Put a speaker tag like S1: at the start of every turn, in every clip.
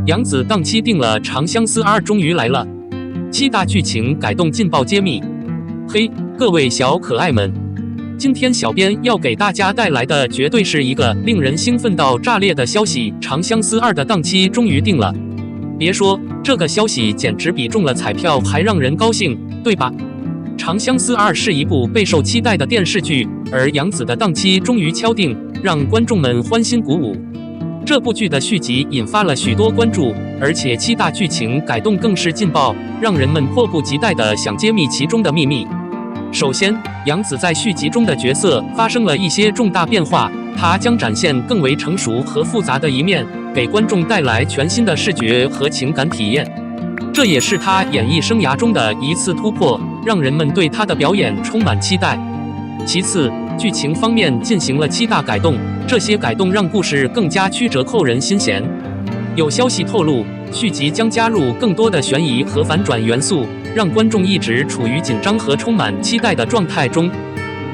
S1: 杨紫档期定了，《长相思2》终于来了，7大剧情改动劲爆揭秘。嘿，各位小可爱们，今天小编要给大家带来的绝对是一个令人兴奋到炸裂的消息，《长相思2》的档期终于定了。别说，这个消息简直比中了彩票还让人高兴，对吧？《长相思2》是一部备受期待的电视剧，而杨紫的档期终于敲定，让观众们欢欣鼓舞。这部剧的续集引发了许多关注，而且7大剧情改动更是劲爆，让人们迫不及待地想揭秘其中的秘密。首先，杨紫在续集中的角色发生了一些重大变化，她将展现更为成熟和复杂的一面，给观众带来全新的视觉和情感体验。这也是她演艺生涯中的一次突破，让人们对她的表演充满期待。其次，剧情方面进行了7大改动，这些改动让故事更加曲折扣人心弦。有消息透露，续集将加入更多的悬疑和反转元素，让观众一直处于紧张和充满期待的状态中。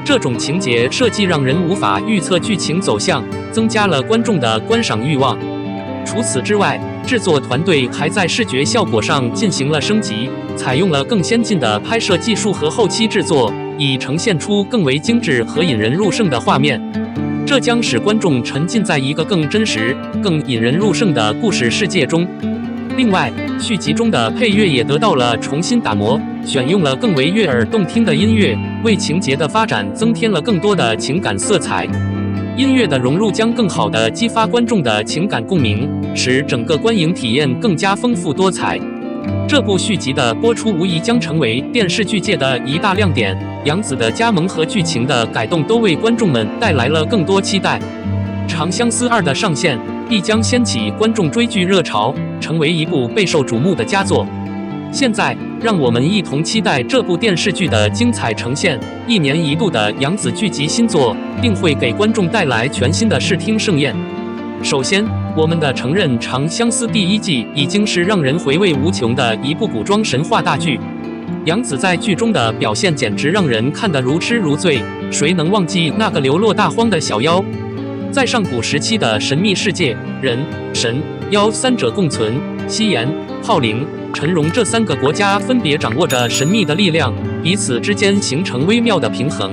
S1: 这种情节设计让人无法预测剧情走向，增加了观众的观赏欲望。除此之外，制作团队还在视觉效果上进行了升级，采用了更先进的拍摄技术和后期制作，以呈现出更为精致和引人入胜的画面。这将使观众沉浸在一个更真实、更引人入胜的故事世界中。另外，续集中的配乐也得到了重新打磨，选用了更为悦耳动听的音乐，为情节的发展增添了更多的情感色彩。音乐的融入将更好地激发观众的情感共鸣，使整个观影体验更加丰富多彩。这部续集的播出无疑将成为电视剧界的一大亮点，杨紫的加盟和剧情的改动都为观众们带来了更多期待。《长相思2》的上线必将掀起观众追剧热潮，成为一部备受瞩目的佳作。现在，让我们一同期待这部电视剧的精彩呈现。1年1度的杨紫剧集新作，定会给观众带来全新的视听盛宴。首先，我们的承认，《长相思》第1季已经是让人回味无穷的一部古装神话大剧。杨紫在剧中的表现简直让人看得如痴如醉，谁能忘记那个流落大荒的小妖？在上古时期的神秘世界，人、神、妖三者共存，西炎、浩灵、陈荣这3个国家分别掌握着神秘的力量，彼此之间形成微妙的平衡。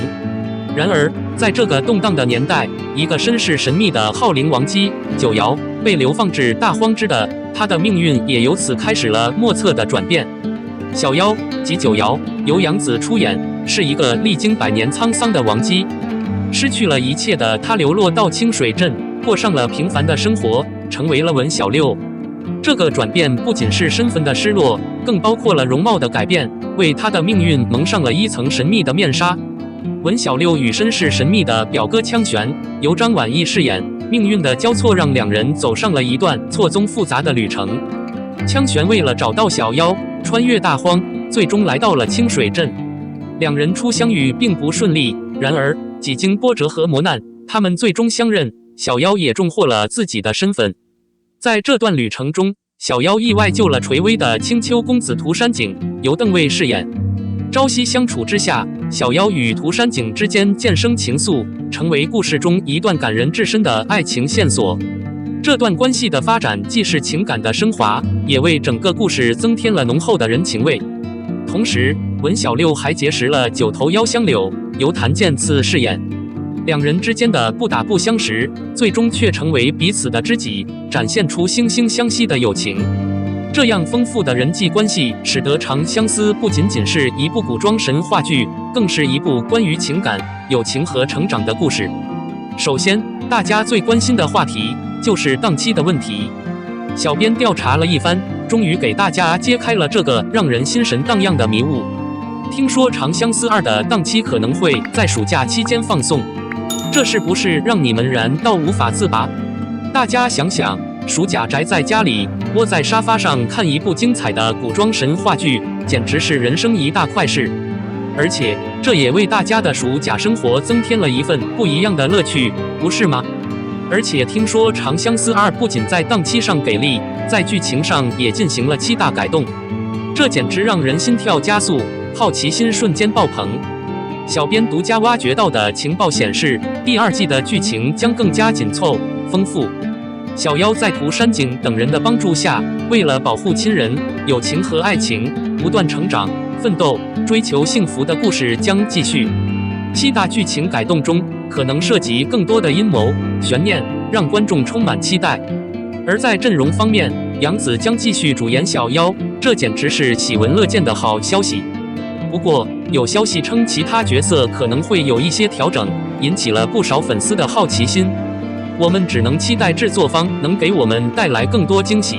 S1: 然而，在这个动荡的年代，一个身世神秘的浩灵王姬九瑶被流放至大荒之的，她的命运也由此开始了莫测的转变。小妖即九瑶由杨紫出演，是一个历经100年沧桑的王姬，失去了一切的她流落到清水镇，过上了平凡的生活，成为了文小六。这个转变不仅是身份的失落，更包括了容貌的改变，为她的命运蒙上了一层神秘的面纱。文小六与身世神秘的表哥枪玄由张晚意饰演，命运的交错让2人走上了一段错综复杂的旅程。枪玄为了找到小妖，穿越大荒，最终来到了清水镇。2人初相遇并不顺利，然而几经波折和磨难，他们最终相认，小妖也重获了自己的身份。在这段旅程中，小妖意外救了垂危的青丘公子涂山璟，由邓卫饰演。朝夕相处之下，小妖与涂山璟之间渐生情愫，成为故事中一段感人至深的爱情线索。这段关系的发展既是情感的升华，也为整个故事增添了浓厚的人情味。同时，文小六还结识了9头妖香柳，由谭健次饰演。2人之间的不打不相识，最终却成为彼此的知己，展现出惺惺相惜的友情。这样丰富的人际关系，使得《长相思》不仅仅是一部古装神话剧，更是一部关于情感、友情和成长的故事。首先，大家最关心的话题就是档期的问题。小编调查了一番，终于给大家揭开了这个让人心神荡漾的迷雾。听说《长相思2》的档期可能会在暑假期间放送，这是不是让你们燃到无法自拔？大家想想，暑假宅在家里，窝在沙发上看一部精彩的古装神话剧，简直是人生一大快事。而且，这也为大家的暑假生活增添了一份不一样的乐趣，不是吗？而且听说《长相思2》不仅在档期上给力，在剧情上也进行了7大改动，这简直让人心跳加速，好奇心瞬间爆棚。小编独家挖掘到的情报显示，第2季的剧情将更加紧凑、丰富。小妖在涂山璟等人的帮助下，为了保护亲人、友情和爱情，不断成长、奋斗、追求幸福的故事将继续。7大剧情改动中可能涉及更多的阴谋、悬念，让观众充满期待。而在阵容方面，杨紫将继续主演小妖，这简直是喜闻乐见的好消息。不过，有消息称其他角色可能会有一些调整，引起了不少粉丝的好奇心。我们只能期待制作方能给我们带来更多惊喜。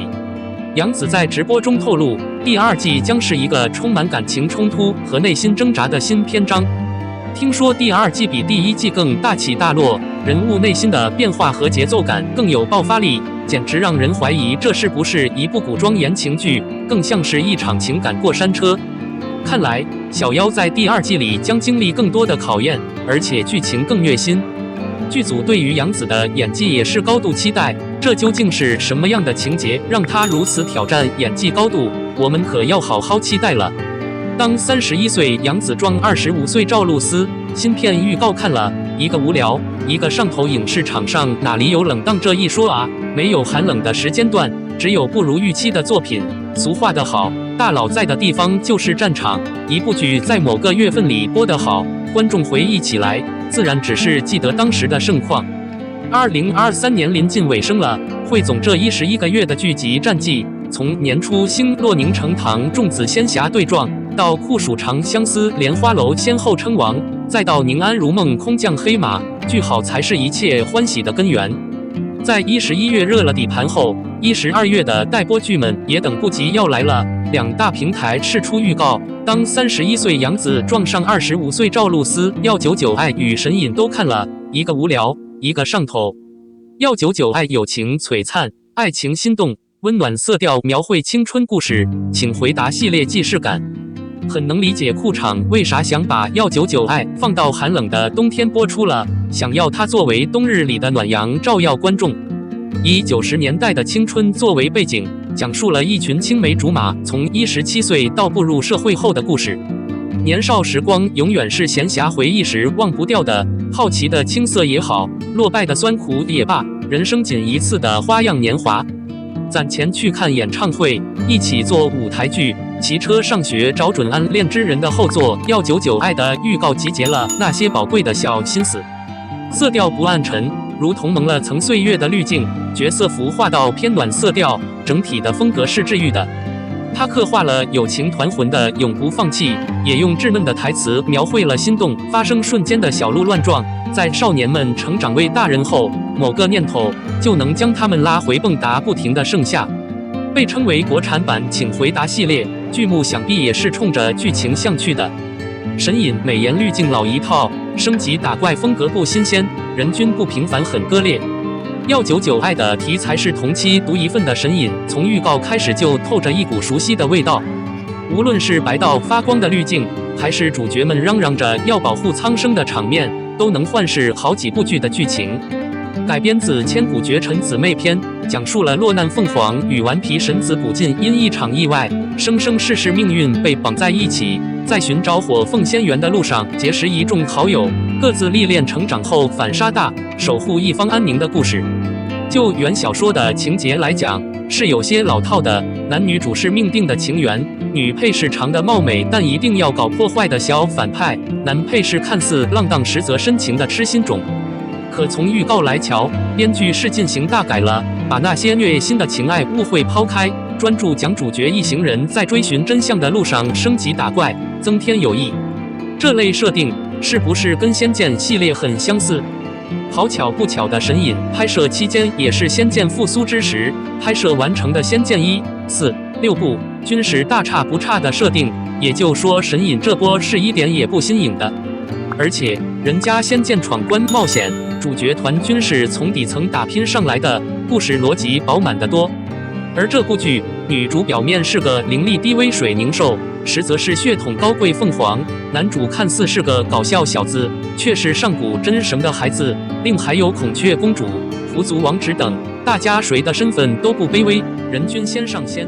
S1: 杨紫在直播中透露，第2季将是一个充满感情冲突和内心挣扎的新篇章。听说第2季比第1季更大起大落，人物内心的变化和节奏感更有爆发力，简直让人怀疑这是不是一部古装言情剧，更像是一场情感过山车。看来，小妖在第2季里将经历更多的考验，而且剧情更虐心。剧组对于杨紫的演技也是高度期待，这究竟是什么样的情节让她如此挑战演技高度？我们可要好好期待了。当31岁杨紫撞25岁赵露思，新片预告看了一个无聊，一个上头。影视场上哪里有冷淡这一说啊？没有寒冷的时间段，只有不如预期的作品。俗话的好，大佬在的地方就是战场。一部剧在某个月份里播得好，观众回忆起来，自然只是记得当时的盛况。2023年临近尾声了，汇总这11个月的剧集战绩，从年初星洛宁成堂众子仙侠对撞，到酷暑长相思莲花楼先后称王，再到宁安如梦空降黑马，剧好才是一切欢喜的根源。在11月热了底盘后，12月的待播剧们也等不及要来了。2大平台释出预告，当31岁杨紫撞上25岁赵露思，199爱与神隐都看了，一个无聊，一个上头。199爱友情璀璨，爱情心动，温暖色调描绘青春故事，请回答系列既视感。很能理解库场为啥想把199爱放到寒冷的冬天播出了，想要它作为冬日里的暖阳照耀观众。以90年代的青春作为背景，讲述了一群青梅竹马从17岁到步入社会后的故事。年少时光永远是闲暇回忆时忘不掉的，好奇的青涩也好，落败的酸苦也罢，人生仅一次的花样年华。攒钱去看演唱会，一起做舞台剧，骑车上学找准暗恋之人的后座。199爱的预告集结了那些宝贵的小心思，色调不暗沉，如同蒙了层岁月的滤镜，角色服化到偏暖色调，整体的风格是治愈的。他刻画了友情团魂的永不放弃，也用稚嫩的台词描绘了心动发生瞬间的小鹿乱撞。在少年们成长为大人后，某个念头就能将他们拉回蹦跶不停的盛夏。被称为国产版请回答系列，剧目想必也是冲着剧情向去的。神隐美颜滤镜老一套，升级打怪风格不新鲜，人均不平凡很割裂。199爱的题材是同期独一份的神隐，从预告开始就透着一股熟悉的味道。无论是白到发光的滤镜，还是主角们嚷嚷着要保护苍生的场面，都能幻视好几部剧的剧情。改编自《千古绝尘姊妹篇》，讲述了落难凤凰与顽皮神子古晋因一场意外，生生世世命运被绑在一起，在寻找火凤仙缘的路上结识一众好友，各自历练成长后反杀大，守护一方安宁的故事。就原小说的情节来讲，是有些老套的，男女主是命定的情缘，女配是长得貌美但一定要搞破坏的小反派，男配是看似浪荡实则深情的痴心种。可从预告来瞧，编剧是进行大改了，把那些虐心的情爱误会抛开，专注讲主角一行人在追寻真相的路上升级打怪，增添友谊。这类设定是不是跟《仙剑》系列很相似？好巧不巧的，神隐拍摄期间也是《仙剑》复苏之时，拍摄完成的《仙剑1、4、6部均是大差不差的设定，也就说神隐这波是一点也不新颖的。而且人家《仙剑》闯关冒险，主角团均是从底层打拼上来的，故事逻辑饱满得多。而这部剧女主表面是个灵力低微水凝兽，实则是血统高贵凤凰，男主看似是个搞笑小子，却是上古真神的孩子，另还有孔雀公主、狐族王子等，大家谁的身份都不卑微，人均先上仙。